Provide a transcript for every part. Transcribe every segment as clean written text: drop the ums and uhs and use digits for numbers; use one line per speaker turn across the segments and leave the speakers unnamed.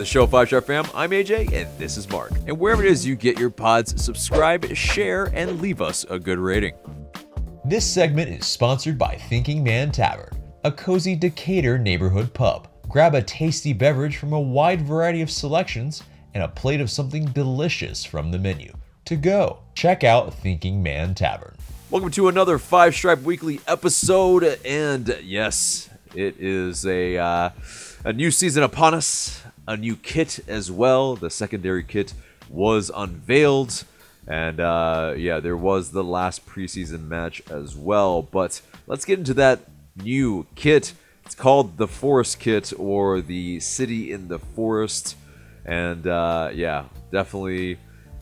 the show, 5-Star Fam. I'm AJ, and this is Marc. And wherever it is you get your pods, subscribe, share, and leave us a good rating. This segment is sponsored by Thinking Man Tavern, a cozy Decatur neighborhood pub. Grab a tasty beverage from a wide variety of selections and a plate of something delicious from the menu. To go, check out Thinking Man Tavern. Welcome to another 5-Stripe Weekly episode, and yes, it is a new season upon us, a new kit as well. The secondary kit was unveiled, and there was the last preseason match as well. But let's get into that new kit. It's called the Forest Kit, or the City in the Forest, and definitely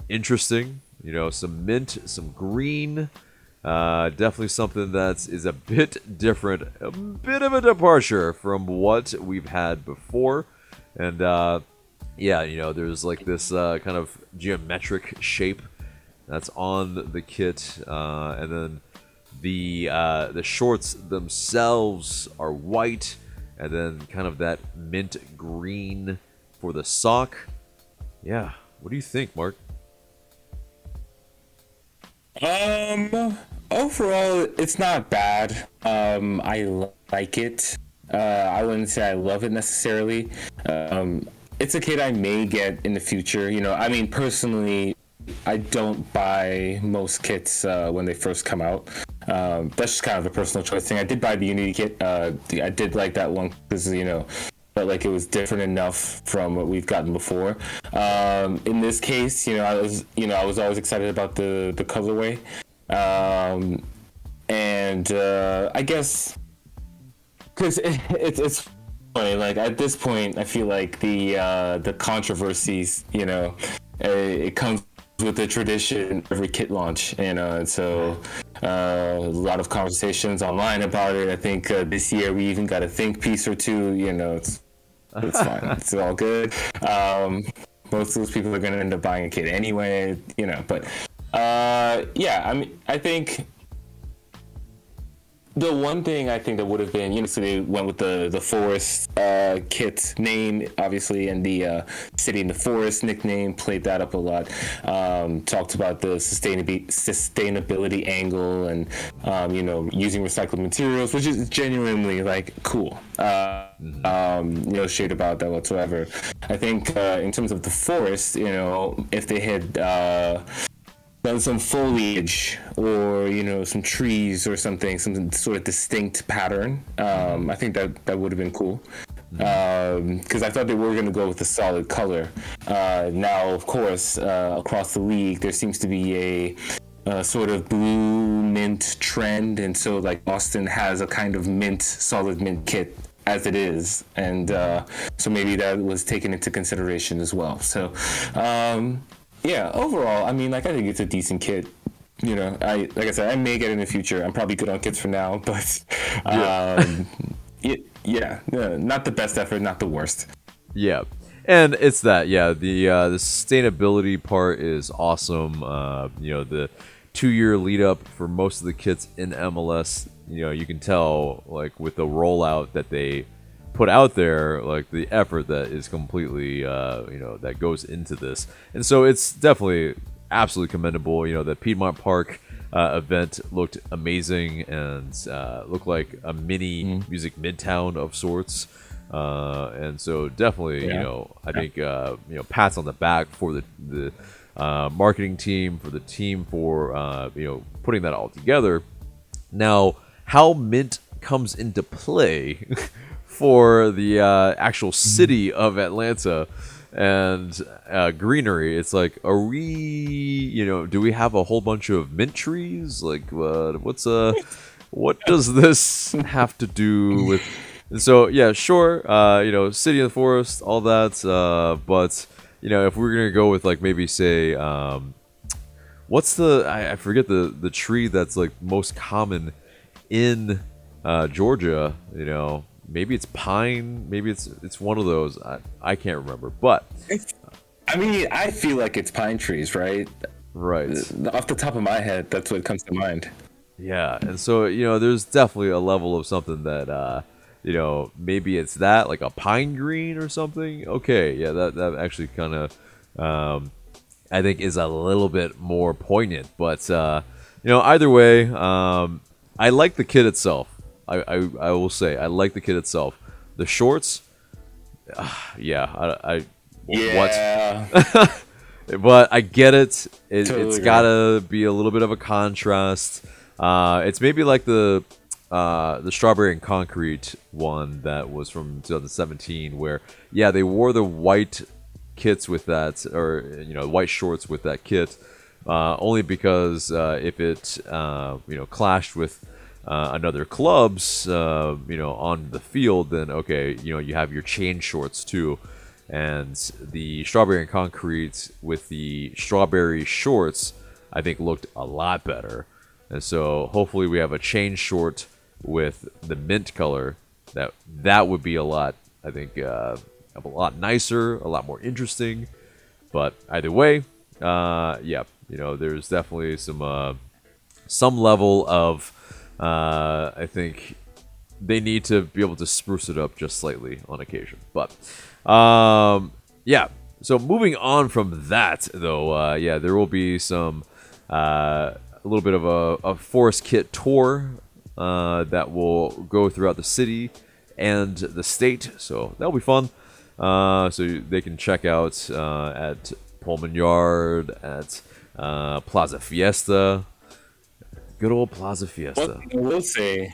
interesting. You know, some mint, some green. Definitely something that is a bit different, a bit of a departure from what we've had before. And there's like this kind of geometric shape that's on the kit, and then the shorts themselves are white, and then kind of that mint green for the sock. Yeah, what do you think, Marc?
Overall, it's not bad. I like it. I wouldn't say I love it necessarily. It's a kit I may get in the future. You know, I mean, personally, I don't buy most kits when they first come out. That's just kind of a personal choice thing. I did buy the Unity kit. I did like that one because, felt like it was different enough from what we've gotten before. In this case, I was always excited about the colorway. I guess because it's funny, like at this point I feel like the controversies, it comes with the tradition every kit launch, and so a lot of conversations online about it. I think this year we even got a think piece or two. It's fine. It's all good. Most of those people are going to end up buying a kit anyway, but I think the one thing I think that would have been, so they went with the Forest kit name, obviously, and the City in the Forest nickname, played that up a lot. Talked about the sustainability angle and, using recycled materials, which is genuinely, cool. No shade about that whatsoever. I think in terms of the forest, if they had done some foliage or some trees or something, some sort of distinct pattern, I think that would have been cool, because I thought they were going to go with a solid color. Now, of course, across the league there seems to be a sort of blue mint trend, and so Boston has a kind of solid mint kit as it is, and so maybe that was taken into consideration as well. So overall, I think it's a decent kit. Like I said, I may get it in the future. I'm probably good on kits for now, but not the best effort, not the worst.
Yeah, and it's that. Yeah, the sustainability part is awesome. The 2-year lead up for most of the kits in MLS. You can tell with the rollout that they put out there, the effort that is completely that goes into this. And so it's definitely absolutely commendable. The Piedmont Park event looked amazing and looked like a mini music midtown of sorts, and so definitely I think pats on the back for the marketing team, for the team for putting that all together. Now, how mint comes into play for the actual city of Atlanta and greenery, it's are we, do we have a whole bunch of mint trees? What does this have to do with? And so sure, City in the Forest, all that, but if we're gonna go with maybe say what's I forget the tree that's most common in Georgia, maybe it's pine, maybe it's one of those. I can't remember, but
I feel like it's pine trees, right?
Right.
Off the top of my head, that's what comes to mind.
Yeah, and so there's definitely a level of something that maybe it's that, like a pine green or something. Okay, yeah, that actually kind of, I think is a little bit more poignant. But either way, I like the kit itself. I will say I like the kit itself. The shorts, yeah,
Yeah.
what? But I get it.
Totally
It's
agree.
gotta be a little bit of a contrast. It's maybe like the strawberry and concrete one that was from 2017, where they wore the white kits with that, or white shorts with that kit, only because if it clashed with another club's on the field, then okay, you have your chain shorts too. And the strawberry and concrete with the strawberry shorts, I think, looked a lot better. And so hopefully we have a chain short with the mint color. That would be a lot, I think, a lot nicer, a lot more interesting. But either way, there's definitely some level of, I think they need to be able to spruce it up just slightly on occasion. But so moving on from that, though, there will be a little bit of a forest kit tour that will go throughout the city and the state, so that'll be fun. So they can check out at Pullman Yard, at Plaza Fiesta. Good old Plaza Fiesta.
One thing I will say,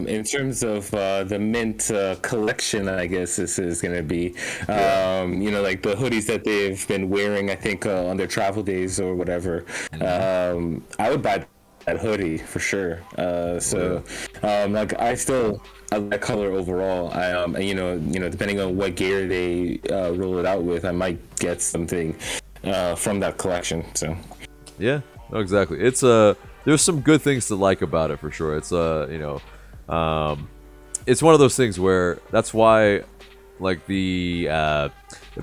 in terms of the mint collection, I guess this is going to be, like the hoodies that they've been wearing, I think, on their travel days or whatever. I would buy that hoodie for sure. I like that color overall. Depending on what gear they roll it out with, I might get something from that collection. So,
yeah, no, exactly. It's there's some good things to like about it for sure. It's it's one of those things where that's why, like the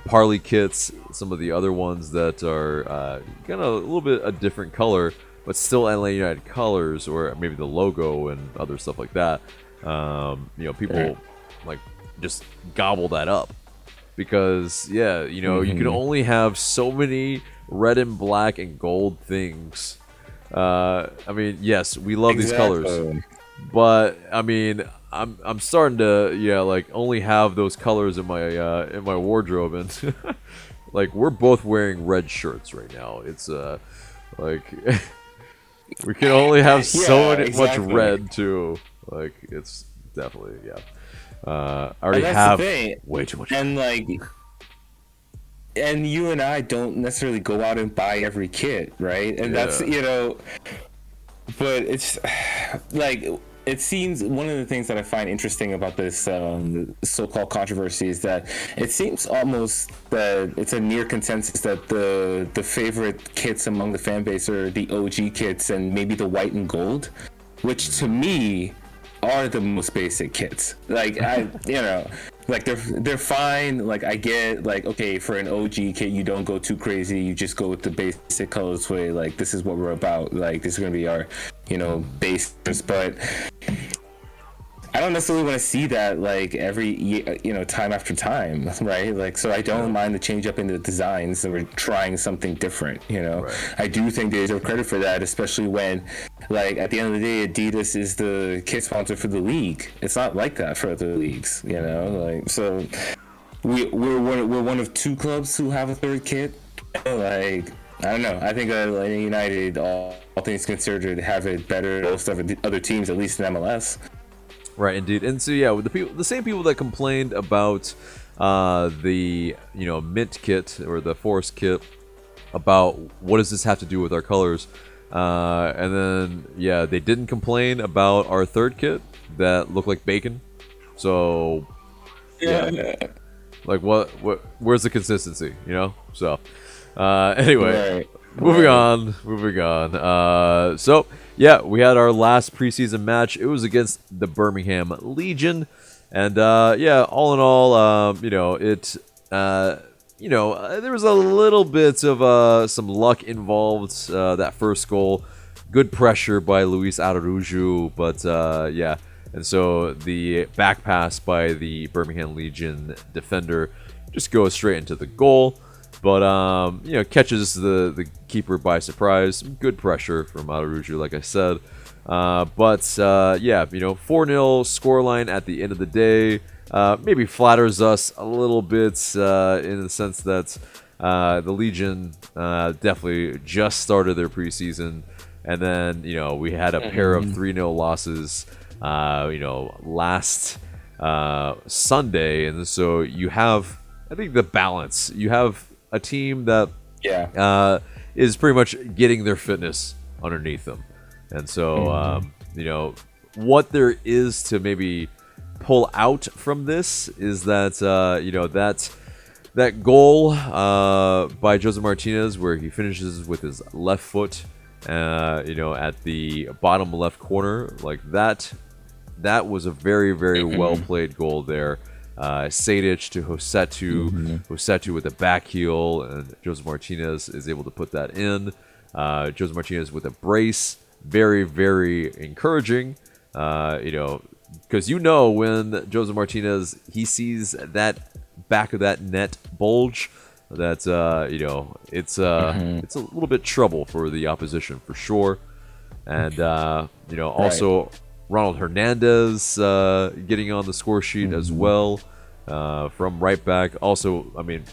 Parley kits, some of the other ones that are kind of a little bit a different color, but still Atlanta United colors, or maybe the logo and other stuff like that. People like just gobble that up because you can only have so many red and black and gold things. Yes, we love these colors, but I'm starting to only have those colors in my wardrobe, and like we're both wearing red shirts right now. It's we can only have much red too. Like it's definitely I already have way too much.
And you and I don't necessarily go out and buy every kit, right? And that's but it's like it seems one of the things that I find interesting about this so-called controversy is that it seems almost that it's a near consensus that the favorite kits among the fan base are the OG kits and maybe the white and gold, which to me are the most basic kits. Like like they're fine. Like I get okay, for an OG kit you don't go too crazy, you just go with the basic colorway. Like this is what we're about. Like this is gonna be our bases. But I don't necessarily want to see that like every year, time after time, right? Like, so I don't mind the change up in the designs, and we're trying something different, Right. I do think they deserve credit for that, especially when, like, at the end of the day, Adidas is the kit sponsor for the league. It's not like that for other leagues, Like, so we're one of two clubs who have a third kit. Like, I don't know. I think Atlanta United, all things considered, have it better than most of the other teams, at least in MLS.
Right, indeed. And so with the same people that complained about the mint kit or the forest kit, about what does this have to do with our colors, and then they didn't complain about our third kit that looked like bacon. So like where's the consistency, So anyway,
right.
Moving on. So, we had our last preseason match. It was against the Birmingham Legion. And, all in all, there was a little bit of some luck involved, that first goal. Good pressure by Luis Araujo. But, And so the back pass by the Birmingham Legion defender just goes straight into the goal. But, catches the keeper by surprise. Good pressure from Araujo, like I said. 4-0 scoreline at the end of the day. Maybe flatters us a little bit in the sense that the Legion definitely just started their preseason. And then, we had a pair of 3-0 losses, last Sunday. And so you have, I think, the balance. You have a team that is pretty much getting their fitness underneath them. And so, what there is to maybe pull out from this is that, that goal by Jose Martinez where he finishes with his left foot, at the bottom left corner, like that was a very, very well played goal there. Sejdic to Josetu with a back heel, and Jose Martinez is able to put that in. Jose Martinez with a brace, very, very encouraging. Because when Jose Martinez, he sees that back of that net bulge, that it's a little bit trouble for the opposition for sure. And also Ronald Hernandez getting on the score sheet as well from right back. Also, I mean,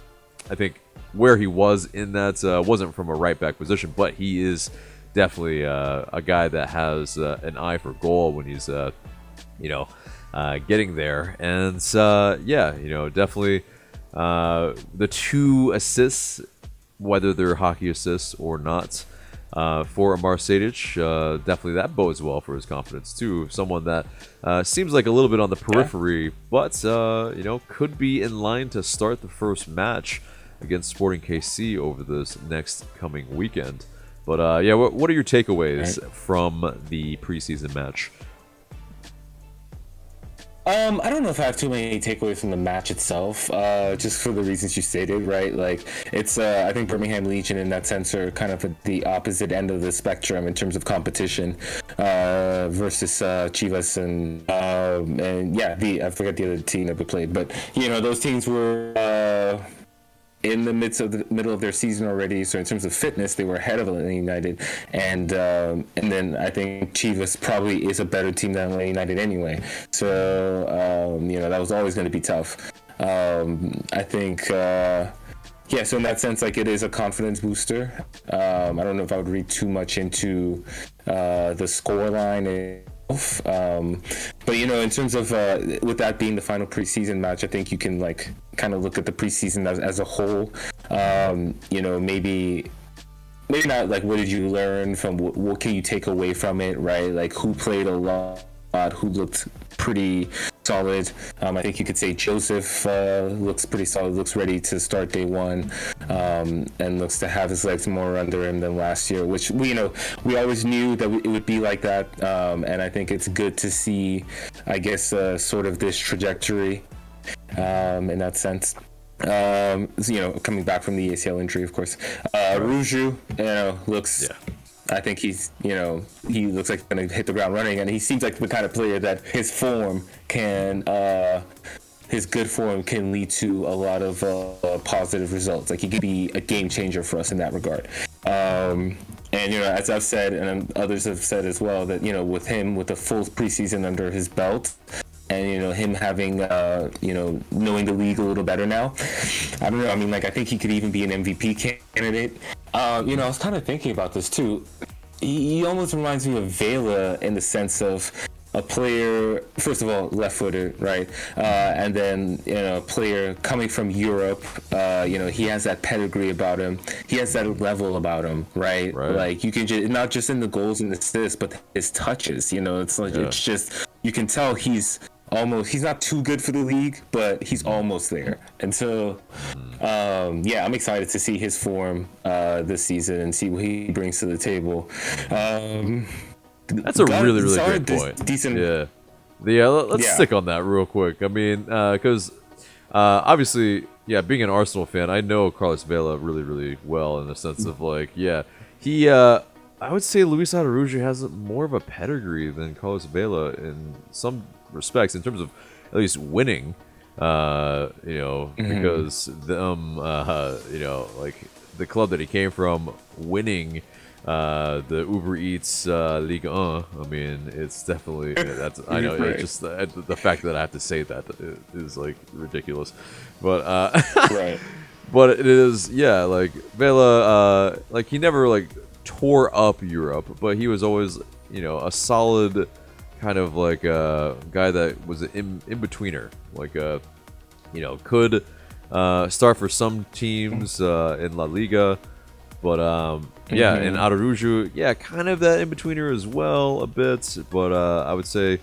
I think where he was in that wasn't from a right back position, but he is definitely a guy that has an eye for goal when he's getting there. And definitely the 2 assists, whether they're hockey assists or not, for Amar Sejdic, definitely that bodes well for his confidence too. Someone that seems like a little bit on the periphery, but could be in line to start the first match against Sporting KC over this next coming weekend. But what are your takeaways from the preseason match?
I don't know if I have too many takeaways from the match itself, just for the reasons you stated, right? Like, it's, I think Birmingham Legion in that sense are kind of at the opposite end of the spectrum in terms of competition, versus Chivas and I forget the other team that we played, but, those teams were in the middle of their season already, so in terms of fitness they were ahead of Atlanta United, and then I think Chivas probably is a better team than Atlanta United anyway, so that was always going to be tough. I think so in that sense, like, it is a confidence booster. I don't know if I would read too much into the scoreline. But in terms of with that being the final preseason match, I think you can kind of look at the preseason as a whole. Maybe not like what did you learn from, what can you take away from it, right? Like, who played a lot, who looked pretty solid. I think you could say Joseph looks pretty solid, looks ready to start day one, and looks to have his legs more under him than last year, which we always knew that it would be like that, and I think it's good to see, I guess, sort of this trajectory in that sense. Coming back from the ACL injury, of course. Ruju, looks... Yeah. I think he's, he looks like he's going to hit the ground running, and he seems like the kind of player that his good form can lead to a lot of positive results. Like, he could be a game changer for us in that regard. And, as I've said, and others have said as well, that, with him, with a full preseason under his belt, and, him having, knowing the league a little better now, I don't know. I mean, I think he could even be an MVP candidate. I was kind of thinking about this too. He almost reminds me of Vela in the sense of a player, first of all, left-footed, right? And then, a player coming from Europe, he has that pedigree about him. He has that level about him, right? Like, you can just, not just in the goals and assists, but his touches, it's like, it's just, you can tell he's not too good for the league, but he's almost there. And so, I'm excited to see his form this season and see what he brings to the table.
That's a really, really good point.
Decent.
Yeah. Let's stick on that real quick. I mean, because obviously, being an Arsenal fan, I know Carlos Vela really, really well in the sense of he I would say Luis Araujo has more of a pedigree than Carlos Vela in some respects, in terms of at least winning. Because like the club that he came from, winning the Uber Eats Ligue 1. I mean, it's definitely I know
Right.
it's just the fact that I have to say that is like ridiculous, but
Right.
but it is, yeah, like Vela, like he never like tore up Europe, but he was always, a solid kind of like a guy that was an in-betweener, like could start for some teams in La Liga, but yeah, and Araujo, yeah, kind of that in-betweener as well a bit, but I would say,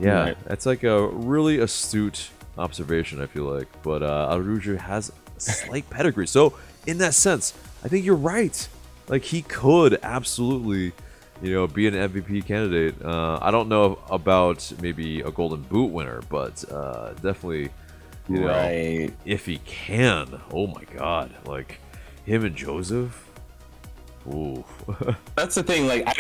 yeah,
Right.
that's like a really astute observation, I feel like, but Araujo has slight pedigree. So in that sense, I think you're right. Like he could absolutely, be an MVP candidate. I don't know about maybe a Golden Boot winner, but definitely,
Right.
if he can. Oh my God, like him and Joseph. Ooh.
That's the thing. Like, I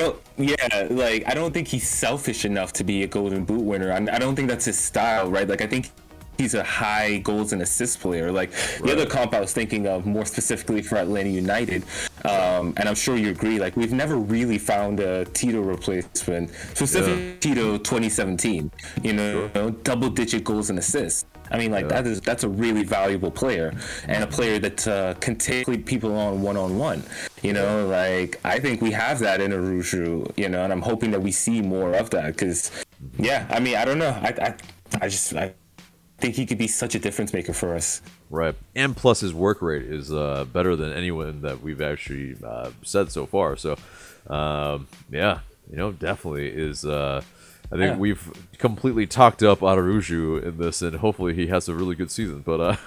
don't think he's selfish enough to be a Golden Boot winner. I don't think that's his style, right? Like, I think he's a high goals and assist player. Like, the other comp I was thinking of more specifically for Atlanta United, and I'm sure you agree, like, we've never really found a Tito replacement, specifically Tito 2017, double-digit goals and assists. I mean, like, that's a really valuable player, and a player that can take people on one-on-one. Like, I think we have that in Araujo, and I'm hoping that we see more of that, because, yeah, I mean, I don't know. I think he could be such a difference maker for us.
Right, and plus his work rate is better than anyone that we've actually said so far. So, yeah, definitely is. I think we've completely talked up Araujo in this, and hopefully he has a really good season. But,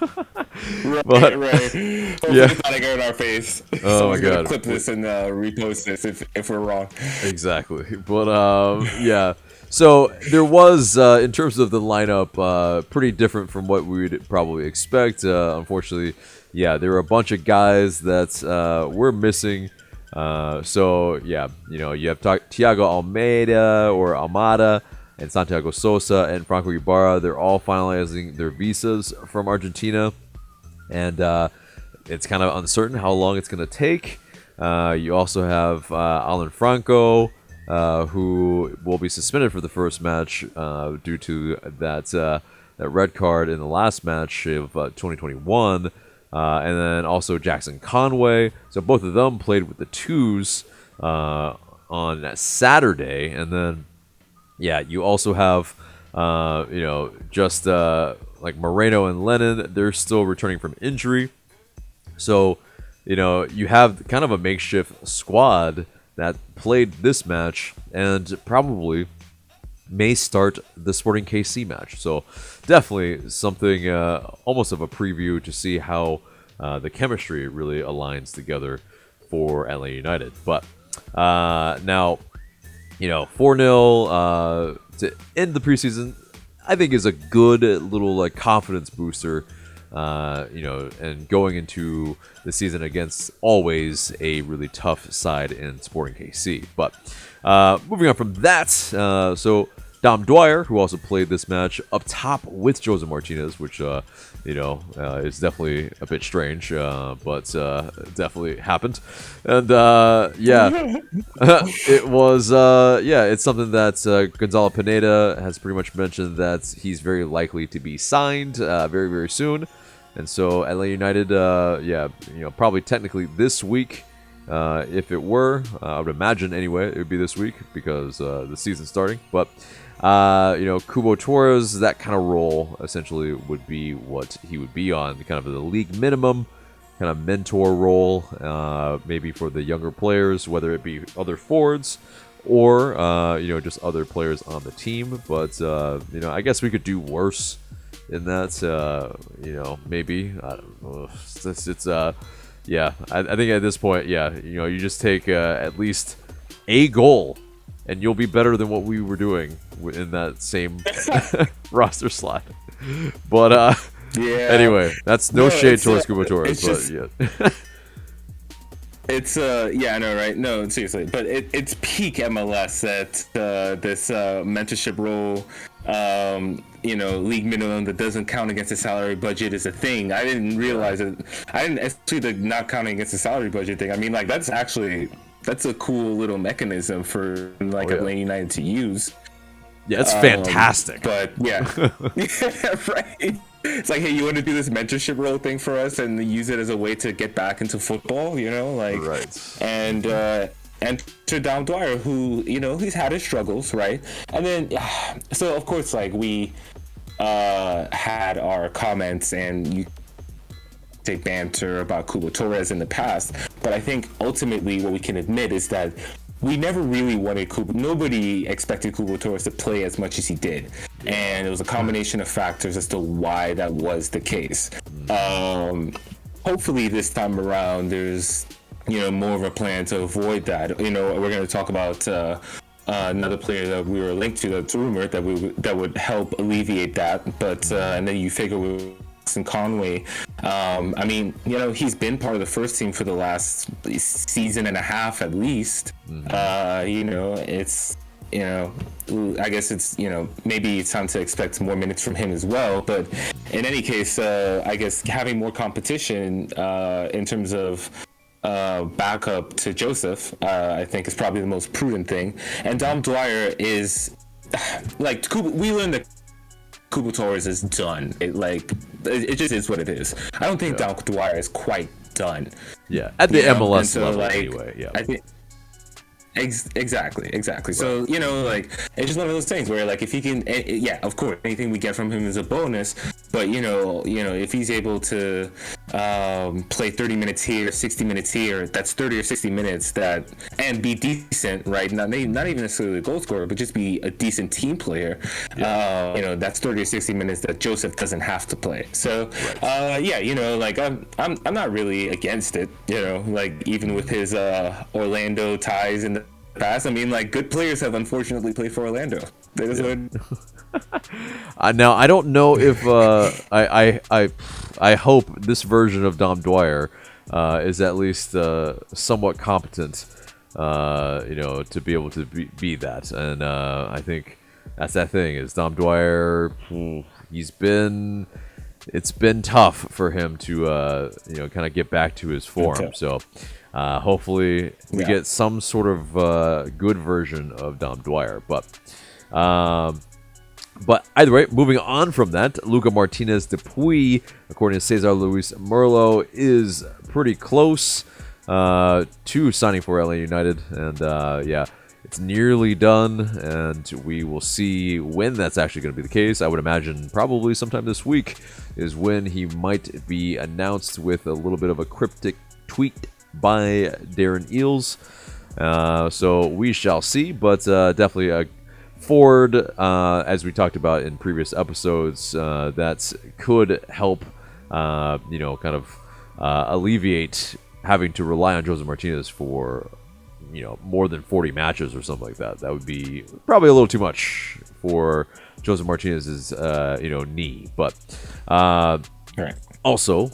Right. Hopefully
Yeah.
it's not like in our face.
Oh
Someone's
my
gonna
God.
clip this and repost this if we're wrong.
Exactly. But yeah. So there was, in terms of the lineup, pretty different from what we'd probably expect. Unfortunately, yeah, there were a bunch of guys that were missing. So yeah, you have Thiago Almada and Santiago Sosa and Franco Ibarra. They're all finalizing their visas from Argentina, and it's kind of uncertain how long it's going to take. You also have Alan Franco, who will be suspended for the first match due to that red card in the last match of 2021. And then also Jackson Conway. So both of them played with the twos on Saturday. And then, yeah, you also have, just like Moreno and Lennon. They're still returning from injury. So, you have kind of a makeshift squad that played this match and probably may start the Sporting KC match. So definitely something almost of a preview to see how the chemistry really aligns together for Atlanta United. But now, 4-0 to end the preseason, I think is a good little like confidence booster. And going into the season against always a really tough side in Sporting KC. But moving on from that, so Dom Dwyer, who also played this match up top with Jose Martinez, which is definitely a bit strange, but definitely happened. And yeah, it was it's something that Gonzalo Pineda has pretty much mentioned that he's very likely to be signed very, very soon. And so Atlanta United, probably technically this week, if it were, I would imagine anyway, it would be this week because the season's starting. But Kubo Torres, that kind of role essentially would be what he would be on, kind of the league minimum, kind of mentor role, maybe for the younger players, whether it be other forwards or just other players on the team. But I guess we could do worse in that, maybe. I don't know. It's yeah. I think at this point, yeah, you just take at least a goal, and you'll be better than what we were doing in that same roster slot. But
Yeah.
anyway, that's no shade towards Kubo Torres,
it's
but
just-
yeah.
It's yeah, I know, right? No, seriously, but it's peak MLS that this mentorship role, league minimum that doesn't count against the salary budget is a thing. I didn't realize it. I didn't see the not counting against the salary budget thing. I mean, like that's a cool little mechanism for like Atlanta United to use.
Yeah, it's fantastic.
But yeah, yeah, right. It's like, hey, you want to do this mentorship role thing for us and use it as a way to get back into football, like,
right.
And to Dom Dwyer, who, he's had his struggles, right? And then, so of course, like we had our comments and you say banter about Kubo Torres in the past, but I think ultimately what we can admit is that we never really wanted Kubo. Nobody expected Kubo Torres to play as much as he did. And it was a combination of factors as to why that was the case. Hopefully this time around, there's, more of a plan to avoid that. We're going to talk about another player that we were linked to that's rumored that would help alleviate that. But, and then you figure with Conway, I mean, he's been part of the first team for the last season and a half at least. It's, I guess it's, maybe it's time to expect more minutes from him as well. But in any case, I guess having more competition in terms of backup to Joseph, I think is probably the most prudent thing. And Dom Dwyer is like, we learned that Kubo Torres is done. It just is what it is. I don't think Dom Dwyer is quite done.
Yeah, at the MLS level, anyway. Yeah,
I think exactly. So it's just one of those things where like if he can, of course, anything we get from him is a bonus. But if he's able to play 30 minutes here, 60 minutes here, that's 30 or 60 minutes and be decent, right? Not even necessarily a goal scorer, but just be a decent team player. That's 30 or 60 minutes that Joseph doesn't have to play. So I'm not really against it. Like even with his Orlando ties in the past, I mean, like good players have unfortunately played for Orlando.
Now I don't know if I hope this version of Dom Dwyer is at least somewhat competent, to be able to be that. And I think that's that thing is Dom Dwyer. It's been tough for him to kind of get back to his form. So hopefully we get some sort of good version of Dom Dwyer, But either way, moving on from that, Luca Martinez Dupuy, according to Cesar Luis Merlo, is pretty close to signing for LA United. And it's nearly done, and we will see when that's actually going to be the case. I would imagine probably sometime this week is when he might be announced, with a little bit of a cryptic tweet by Darren Eales. So we shall see, but definitely a forward, as we talked about in previous episodes, that could help, alleviate having to rely on Joseph Martinez for, more than 40 matches or something like that. That would be probably a little too much for Joseph Martinez's, knee. But also,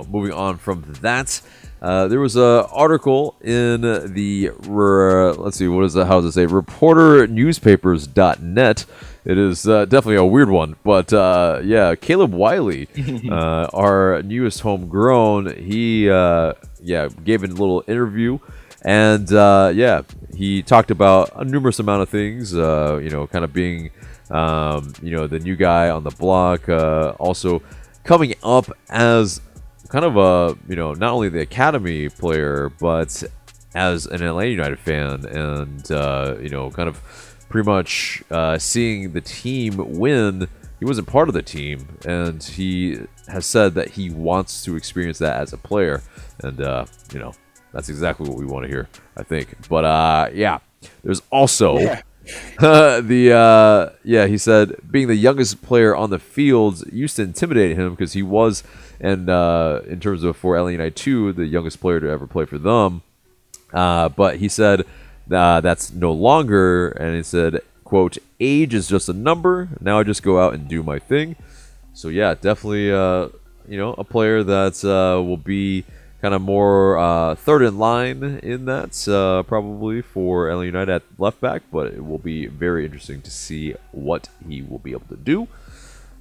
moving on from that, there was an article in the, let's see, how does it say? Reporternewspapers.net. It is definitely a weird one, but Caleb Wiley, our newest homegrown, he gave a little interview, and he talked about a numerous amount of things, kind of being, the new guy on the block, also coming up as kind of a, not only the academy player, but as an LA United fan, and, kind of pretty much seeing the team win. He wasn't part of the team, and he has said that he wants to experience that as a player. And, that's exactly what we want to hear, I think. But, there's also... he said being the youngest player on the field used to intimidate him, because he was, and in terms of for LA United 2, the youngest player to ever play for them. But he said that's no longer, and he said, quote, age is just a number. Now I just go out and do my thing. So definitely, a player that will be kind of more third in line in that, probably for LA United at left back, but it will be very interesting to see what he will be able to do.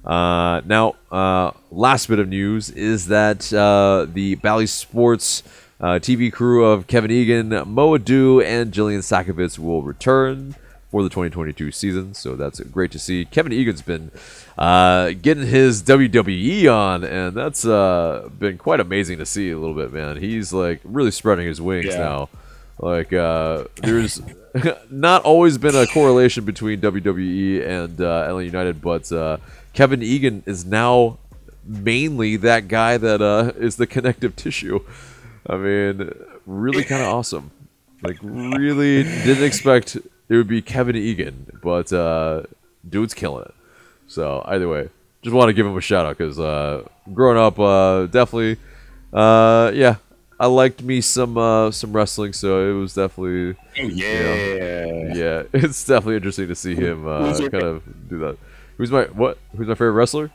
Now, last bit of news is that the Bally Sports TV crew of Kevin Egan, Mo Adu, and Jillian Sakovitz will return for the 2022 season, so that's great to see. Kevin Egan's been getting his WWE on, and that's been quite amazing to see a little bit, man. He's like really spreading his wings now. Like there's not always been a correlation between WWE and LA United, but Kevin Egan is now mainly that guy that is the connective tissue. I mean, really kind of awesome. Like, really didn't expect it would be Kevin Egan, but dude's killing it. So either way, just want to give him a shout out because growing up, definitely, yeah, I liked me some wrestling, so it was definitely, yeah, it's definitely interesting to see him kind of do that. Who's my favorite wrestler?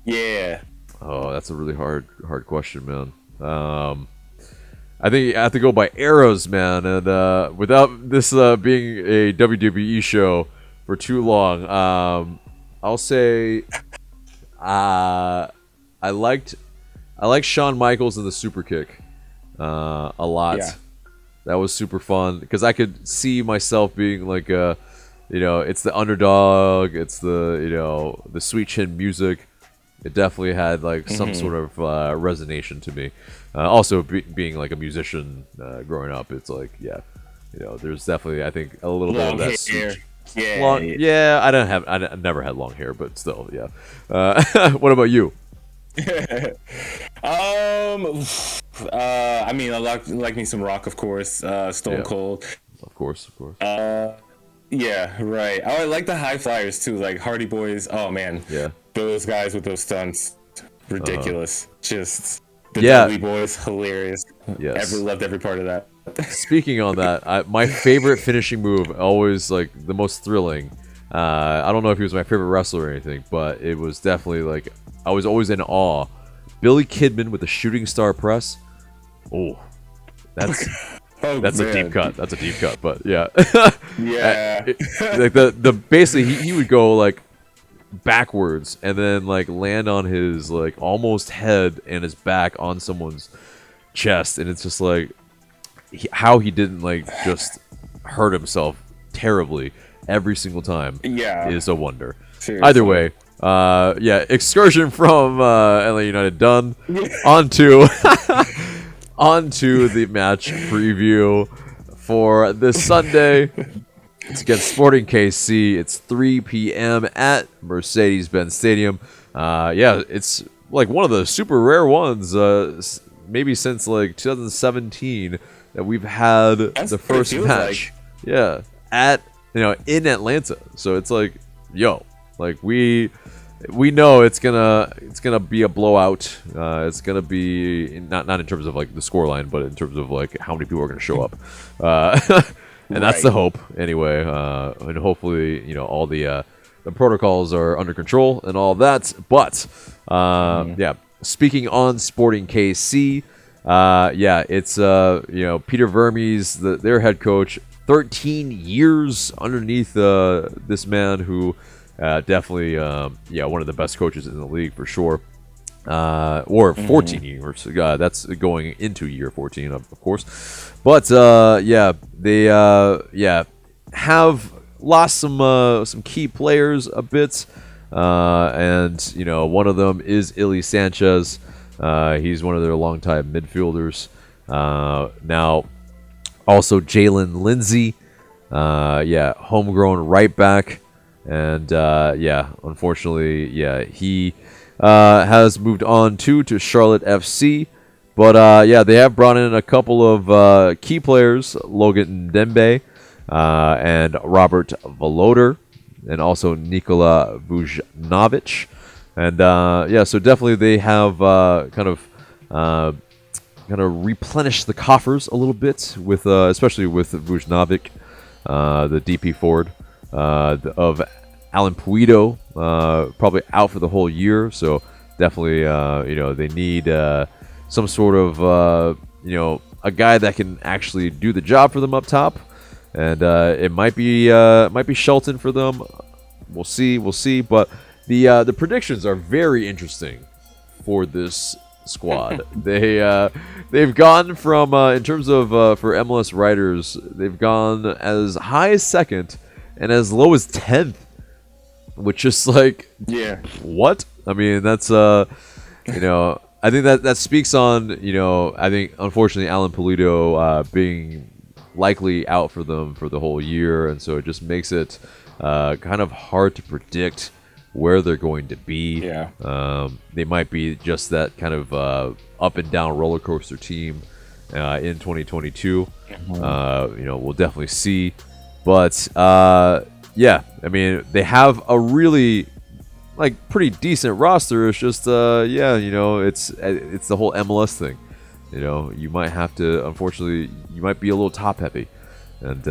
Yeah.
Oh, that's a really hard question, man. I think I have to go by eras, man, and without this being a WWE show for too long, I'll say I liked Shawn Michaels in the Super Kick a lot.
Yeah.
That was super fun because I could see myself being like it's the underdog, it's the the sweet chin music. It definitely had like some sort of resonation to me. Also, being like a musician growing up, it's like there's definitely I think a little bit of that.
Hair.
Yeah, I never had long hair, but still, yeah. What about you?
I mean, I like me some Rock, of course. Stone Cold,
of course.
Yeah, right. Oh, I like the high flyers too, like Hardy Boys. Oh man,
yeah,
those guys with those stunts, ridiculous. Just the Dudley Boys, hilarious.
Yes,
loved every part of that.
Speaking on that, my favorite finishing move, always like the most thrilling. I don't know if he was my favorite wrestler or anything, but it was definitely like I was always in awe. Billy Kidman with the shooting star press. Oh, that's. That's a deep cut. That's a deep cut, but yeah.
Yeah.
Like the basically he would go like backwards and then like land on his like almost head and his back on someone's chest, and it's just like how he didn't like just hurt himself terribly every single time.
Yeah.
Is a wonder.
Seriously.
Either way, excursion from LA United done. Onto the match preview for this Sunday. It's against Sporting KC. It's 3 p.m. at Mercedes-Benz Stadium. It's like one of the super rare ones, maybe since like 2017, that we've had the first match. Like. Yeah, in Atlanta. So it's like, we know it's gonna be a blowout. It's gonna be not in terms of like the scoreline, but in terms of like how many people are gonna show up. And that's the hope anyway. And hopefully, all the protocols are under control and all that. But speaking on Sporting KC, it's Peter Vermes, their head coach, 13 years underneath this man who. Definitely, one of the best coaches in the league for sure. Or 14 years. That's going into year 14, of course. But they have lost some key players a bit, and one of them is Illy Sanchez. He's one of their longtime midfielders. Now, also Jalen Lindsay, homegrown right back. And unfortunately, he has moved on to Charlotte FC. But they have brought in a couple of key players, Logan Ndembe and Robert Voloder, and also Nikola Vujnovic. And so definitely they have kind of replenished the coffers a little bit with especially with Vujnovic, the DP forward. Of Alan Puido, probably out for the whole year, so definitely they need some sort of a guy that can actually do the job for them up top, and it might be Shelton for them. We'll see. But the predictions are very interesting for this squad. They've gone from in terms of for MLS writers, they've gone as high as 2nd and as low as 10th, which is like, what? I mean, that's I think that speaks on, I think unfortunately Alan Pulido being likely out for them for the whole year, and so it just makes it kind of hard to predict where they're going to be. They might be just that kind of up and down roller coaster team in 2022. We'll definitely see. But I mean, they have a really pretty decent roster. It's just it's the whole MLS thing. You might have to, unfortunately, you might be a little top heavy, and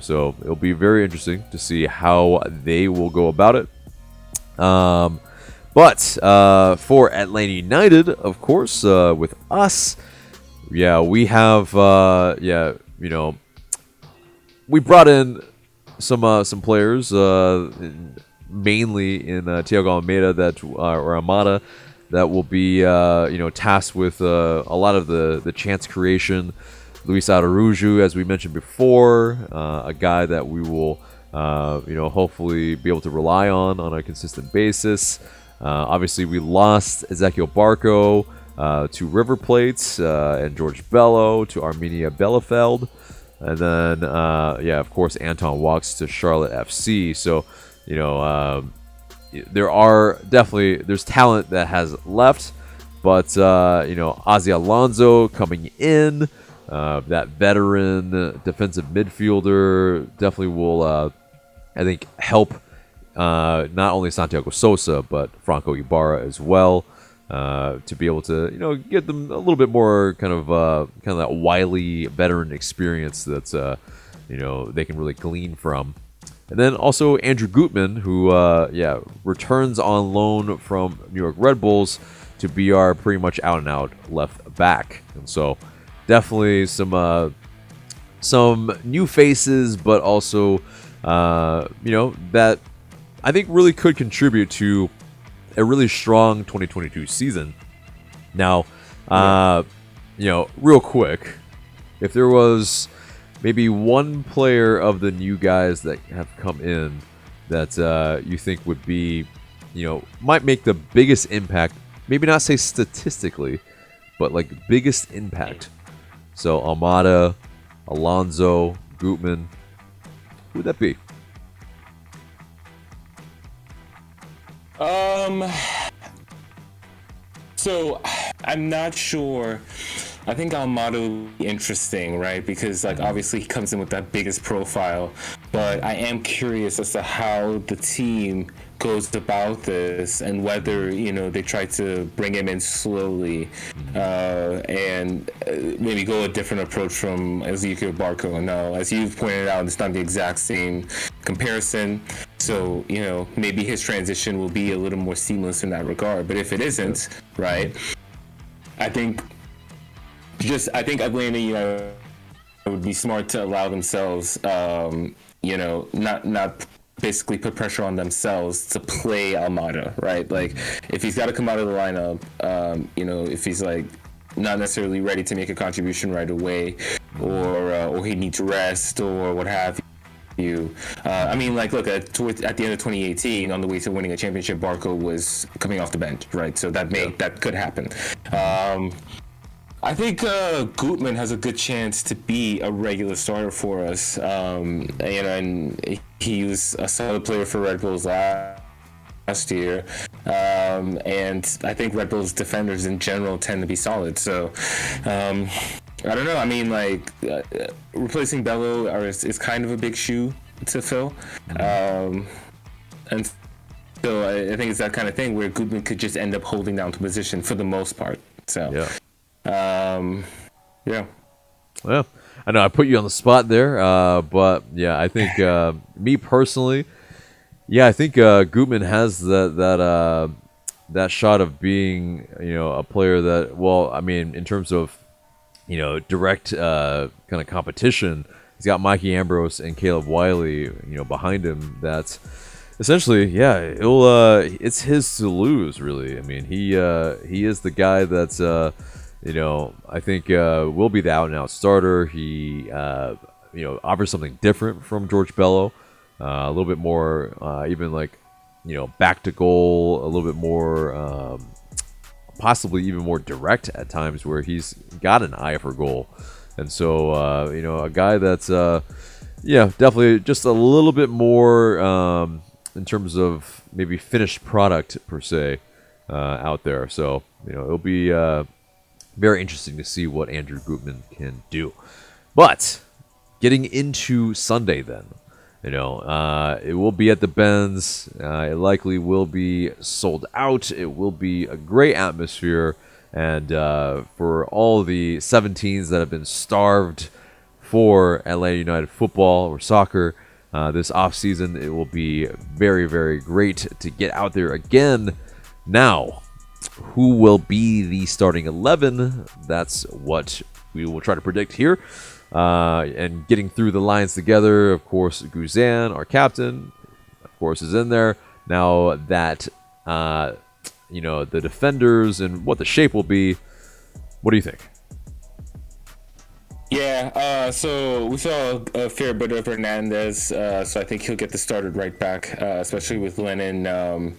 so it'll be very interesting to see how they will go about it. But for Atlanta United, of course, with us, we have we brought in some players, mainly in Thiago Almeida or Amada, that will be tasked with a lot of the chance creation. Luis Araujo, as we mentioned before, a guy that we will hopefully be able to rely on a consistent basis. Obviously, we lost Ezequiel Barco to River Plate and George Bello to Arminia Bielefeld. And then, of course, Anton Walks to Charlotte FC. So, there's talent that has left. But, Ozzy Alonso coming in, that veteran defensive midfielder definitely will, I think, help not only Santiago Sosa, but Franco Ibarra as well, to be able to, get them a little bit more kind of that wily veteran experience that's, they can really glean from. And then also Andrew Gutman, who, returns on loan from New York Red Bulls to be our pretty much out-and-out left back. And so definitely some new faces, but also, that I think really could contribute to a really strong 2022 season. Now, real quick, if there was maybe one player of the new guys that have come in that you think would be, might make the biggest impact, maybe not say statistically, but biggest impact. So Almada, Alonso, Gutman, who would that be?
So I'm not sure. I think Almada would be interesting, right? Because obviously he comes in with that biggest profile, but I am curious as to how the team goes about this and whether they try to bring him in slowly and maybe go a different approach from Ezequiel Barco. Now, as you've pointed out, it's not the exact same comparison, so maybe his transition will be a little more seamless in that regard. But if it isn't, right, I think Atlanta would be smart to allow themselves not basically put pressure on themselves to play Almada, right? If he's got to come out of the lineup, if he's not necessarily ready to make a contribution right away, or he needs rest or what have you. I mean, look, at the end of 2018, on the way to winning a championship, Barco was coming off the bench, right? So that could happen. I think Gutman has a good chance to be a regular starter for us. And he was a solid player for Red Bulls last year. And I think Red Bulls defenders in general tend to be solid. So I don't know. I mean, replacing Bello is kind of a big shoe to fill. And so I think it's that kind of thing where Gutman could just end up holding down the position for the most part. So.
Yeah.
Yeah.
Well, I know I put you on the spot there, but yeah, I think me personally, I think Gutman has that that shot of being, a player that, well, I mean, in terms of, direct kind of competition, he's got Mikey Ambrose and Caleb Wiley, behind him. That's essentially, yeah, it's his to lose, really. I mean, he is the guy that's, I think will be the out-and-out starter. He, offers something different from George Bello, a little bit more, even like, back to goal, a little bit more, possibly even more direct at times, where he's got an eye for goal. And so, a guy that's, definitely just a little bit more in terms of maybe finished product per se out there. So, it'll be very interesting to see what Andrew Gutman can do. But getting into Sunday then, it will be at the Benz. It likely will be sold out. It will be a great atmosphere. And for all the 17s that have been starved for Atlanta United football or soccer this offseason, it will be very, very great to get out there again. Now, who will be the starting 11? That's what we will try to predict here. And getting through the lines together, of course, Guzan, our captain, of course, is in there. Now that, the defenders and what the shape will be, what do you think?
Yeah, so we saw a fair bit of Hernandez, so I think he'll get the started right back, especially with Lennon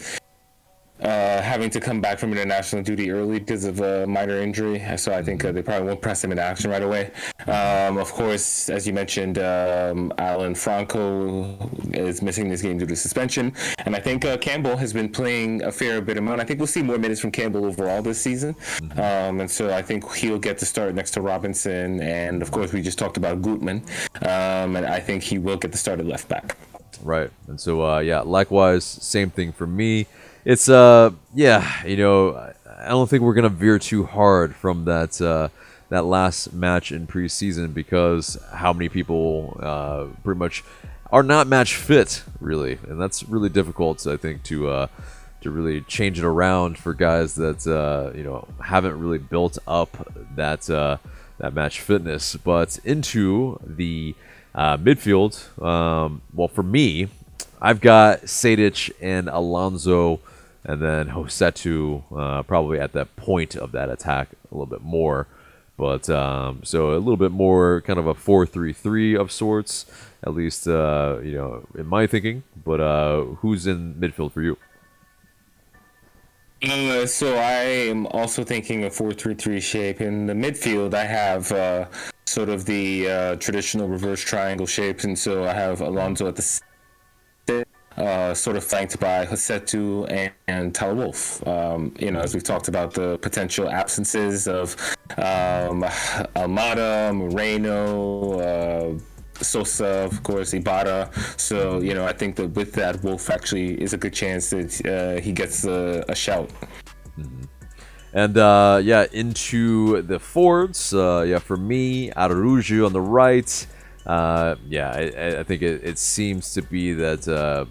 having to come back from international duty early because of a minor injury. So I think they probably won't press him into action right away. Of course, as you mentioned, Alan Franco is missing this game due to suspension. And I think Campbell has been playing a fair bit amount. I think we'll see more minutes from Campbell overall this season. And so I think he'll get the start next to Robinson. And of course, we just talked about Gutman. And I think he will get the start at left back.
Right. And so, likewise, same thing for me. It's I don't think we're gonna veer too hard from that last match in preseason, because how many people pretty much are not match fit, really, and that's really difficult, I think, to really change it around for guys that haven't really built up that match fitness. But into the midfield, well, for me, I've got Sejdic and Alonso, and then Hosetu probably at that point of that attack a little bit more. But so a little bit more kind of a 4-3-3 of sorts, at least in my thinking. But who's in midfield for you?
So I am also thinking a 4-3-3 shape. In the midfield, I have sort of the traditional reverse triangle shapes, and so I have Alonso at the sort of flanked by Hosetu and Tyler Wolf. As we've talked about the potential absences of Almada, Moreno, Sosa, of course, Ibarra. So, I think that with that, Wolf actually is a good chance that he gets a shout.
Mm-hmm. And into the forwards. For me, Araújo on the right. I think it seems to be that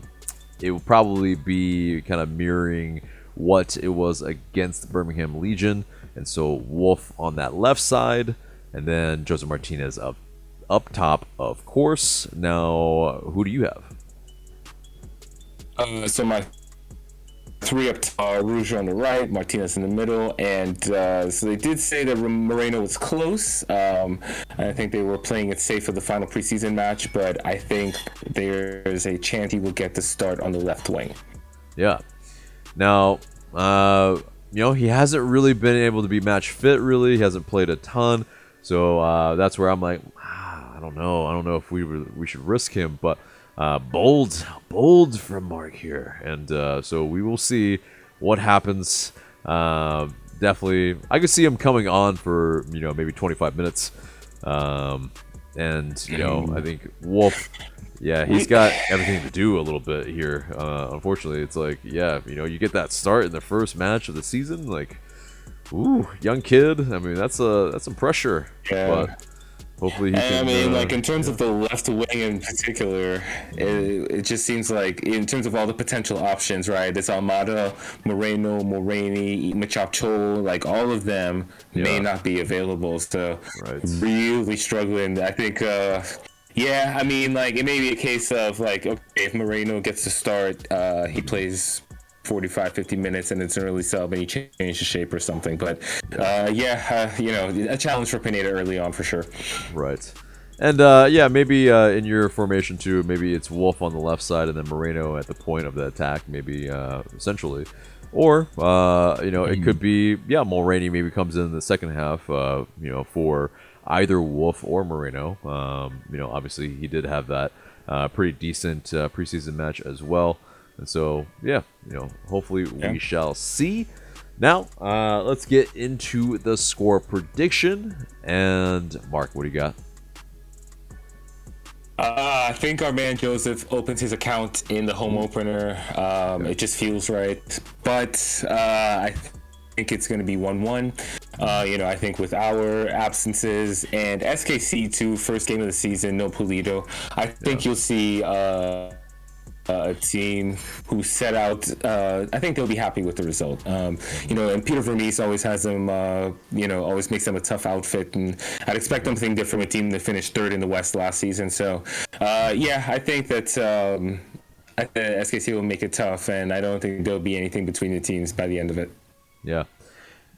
it will probably be kind of mirroring what it was against the Birmingham Legion. And so Wolf on that left side, and then Joseph Martinez up top, of course. Now, who do you have?
So my three up top, Rouge on the right, Martinez in the middle, and so they did say that Moreno was close. I think they were playing it safe for the final preseason match, but I think there's a chance he will get the start on the left wing.
Yeah. Now, he hasn't really been able to be match fit, really. He hasn't played a ton. So that's where I'm like, I don't know. I don't know if we should risk him, but bold from Marc here. And so we will see what happens. Definitely, I could see him coming on for, maybe 25 minutes. I think Wolf, he's got everything to do a little bit here. Unfortunately, it's like, you get that start in the first match of the season, like, ooh, young kid. I mean, that's some pressure.
Yeah.
But Hopefully he
And
can.
I mean, like in terms of the left wing in particular, it just seems like in terms of all the potential options, right? It's Almada, Moreno, Moreni, Machapcho, like all of them may not be available. So really struggling. I think. Yeah, I mean, like it may be a case of like, okay, if Moreno gets to start, he plays 45, 50 minutes and it's an early sub and he changed the shape or something. But a challenge for Pineda early on for sure.
Right. And maybe in your formation too, maybe it's Wolf on the left side and then Moreno at the point of the attack, maybe essentially. Or, it could be, Mulroney maybe comes in the second half, for either Wolf or Moreno. Obviously he did have that pretty decent preseason match as well. And so, hopefully we shall see. Now, let's get into the score prediction. And Mark, what do you got?
I think our man Joseph opens his account in the home opener. It just feels right. But I think it's going to be 1-1. I think with our absences and SKC too, first game of the season, no Pulido. I think you'll see a team who set out. I think they'll be happy with the result. And Peter Vermees always has them. Always makes them a tough outfit, and I'd expect something different from a team that finished third in the West last season. So, I think that SKC will make it tough, and I don't think there'll be anything between the teams by the end of it.
Yeah.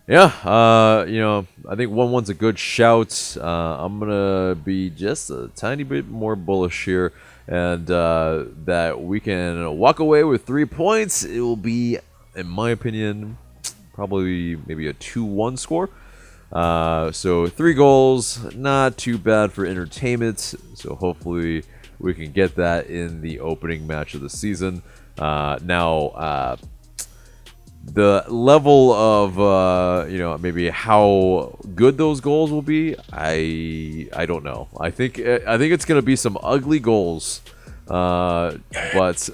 I think 1-1's a good shout. I'm gonna be just a tiny bit more bullish here, and that we can walk away with 3 points. It will be, in my opinion, probably maybe a 2-1 score. So 3 goals, not too bad for entertainment. So hopefully we can get that in the opening match of the season. The level of maybe how good those goals will be, I don't know. I think it's gonna be some ugly goals, but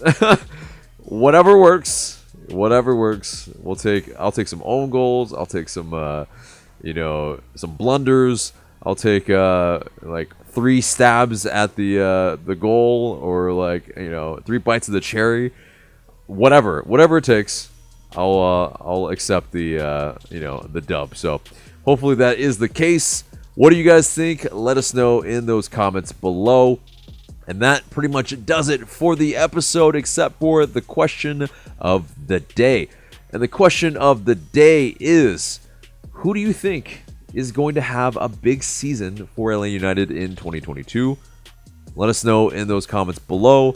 whatever works. I'll take some own goals. I'll take some some blunders. I'll take 3 stabs at the goal, or 3 bites of the cherry. Whatever it takes. I'll accept the dub. So hopefully that is the case. What do you guys think? Let us know in those comments below. And that pretty much does it for the episode, except for the question of the day. And the question of the day is, who do you think is going to have a big season for LA United in 2022? Let us know in those comments below.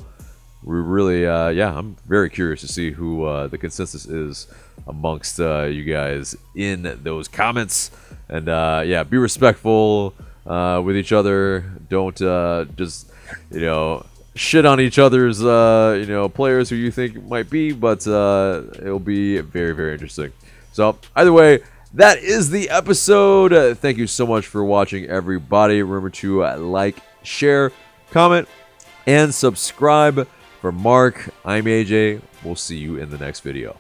We're really, I'm very curious to see who the consensus is amongst you guys in those comments. And be respectful with each other. Don't just, shit on each other's, players who you think might be, but it'll be very, very interesting. So either way, that is the episode. Thank you so much for watching, everybody. Remember to like, share, comment, and subscribe. For Mark, I'm AJ. We'll see you in the next video.